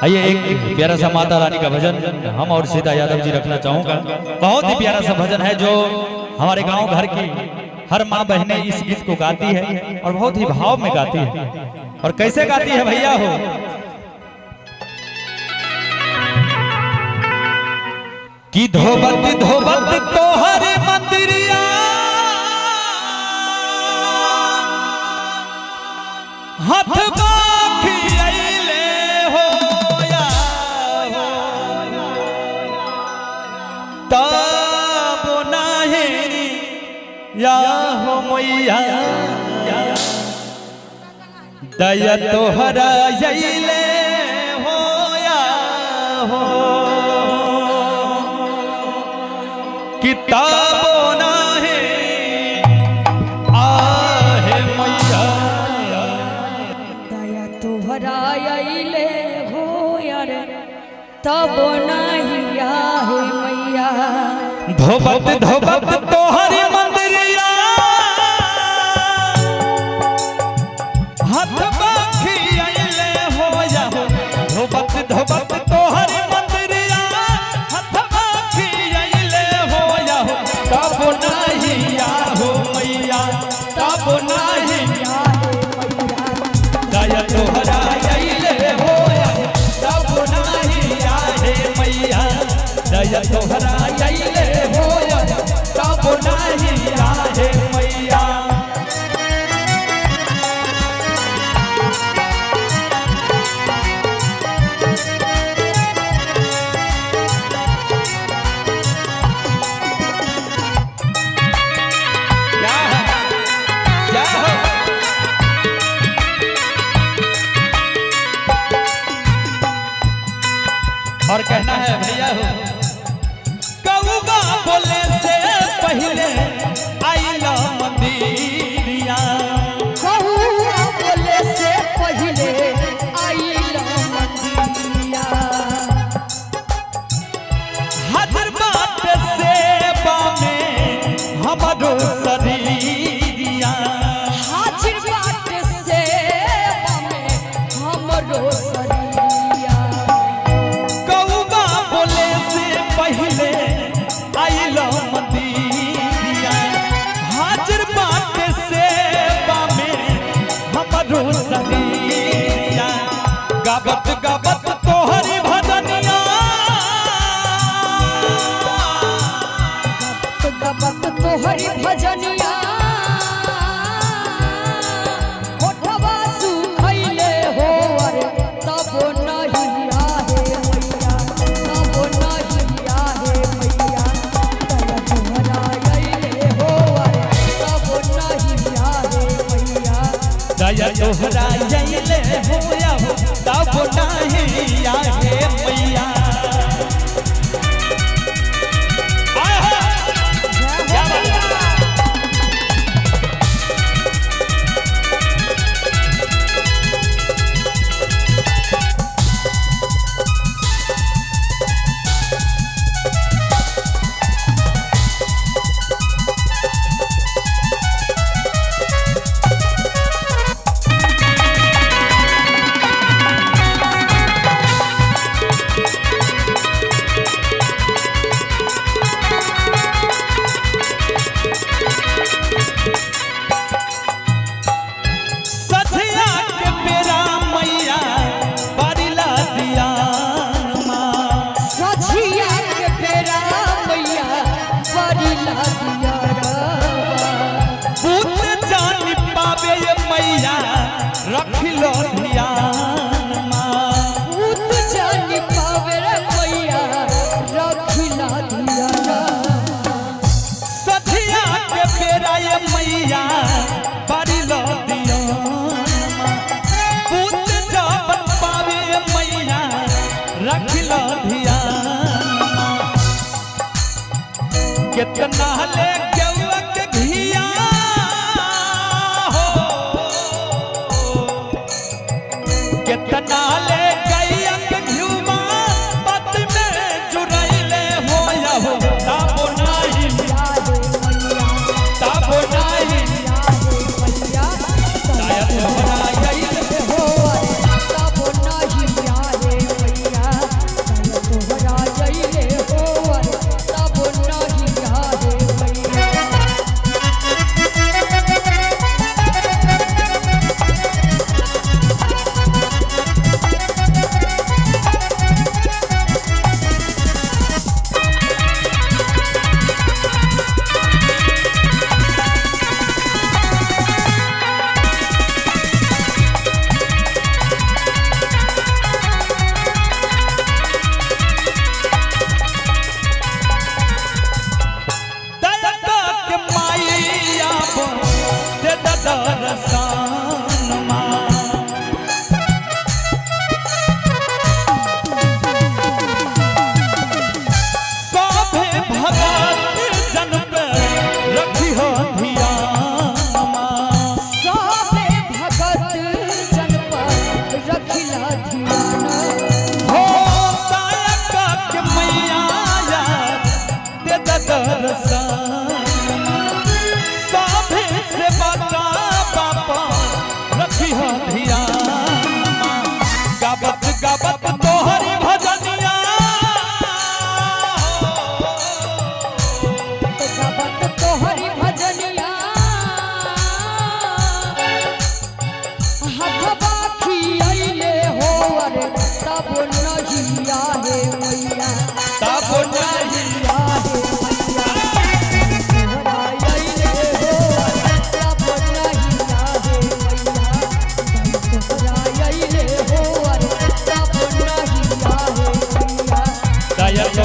आइए एक प्यारा सा माता रानी का भजन हम और सीता यादव जी रखना चाहूंगा। बहुत ही प्यारा सा भजन है जो हमारे गांव घर की हर माँ बहनें इस गीत को गाती है और बहुत ही भाव में गाती है। और कैसे गाती है भैया हो कि धोबत धोबत तोहरे मंदिरिया हाथ बाखी अइले हो या तब नाही या हो मैया दया तोहरा अइले हो या हो किताबो नाही आहे मैया दया तोहरा अइले हो यार तब नाही आहे मैया धोबत धोबत तोहरी मंदिरिया हाथ बाखी अइले हो या धोबत धोबत तोहरी मंदिरिया हाथ बाखी अइले हो या तब नाही आहो मैया तब नाही दया तोहरा अइले हो या तब नाही आहे मैया दया तोहरा अइले हो या तब नाही आहे मैया और कहना है भैया हो कौवा बोले से पहले आइला मंदिरिया कहुआ बोले से पहले आइला मंदिरिया हाजिर बात से बामे हमारो शरीरिया हाजिर बाट से बामे हमरो शरीरिया कौवा बोले से पहले आइला मंदिरिया हाजिर बात से बामे हमारो शरीरिया गावत गावत तोहरी भजनिया गबत तोहरी भजनिया होठवा सुखैले हो अरे तब नहीं आहे मैया तब नहीं आहे मैया दया तोहरा अइले हो अरे तब नहीं आहे मैया दया तोहरा अइले हो या तब नाही आहे मैया सझिया के बेरा मैया परिला दिया माँ सझिया के बेरा मैया परिला दिया रवा पूत जान पावे ये मैया रख लो ध्यान माँ भूत जानी पावे रे मैया रखिला दिया रवा सझिया के बेरा ये मैया परिला दिया माँ पूत जान पावे ये मैया रख लो ध्यान माँ कितना ले केउआ के घिया हो कितना ले गैया के घिउमा पत में जुड़ैले हो या हो तब नाही तब नाही दया तोहरा अइले हो अरे तब नहीं आहे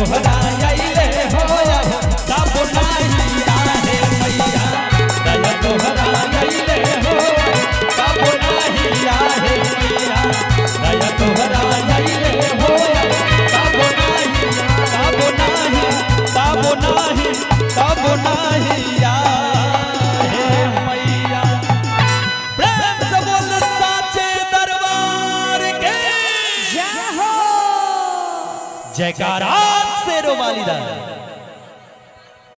तोहरा आइले हो तब नाही आहे मैया दया तोहरा आइले हो तब नाही आहे मैया दया तोहरा आइले हो तब नाही आहे मैया। प्रेम से बोल साचे दरबार के जय हो जयकारा शेरों वाली दा।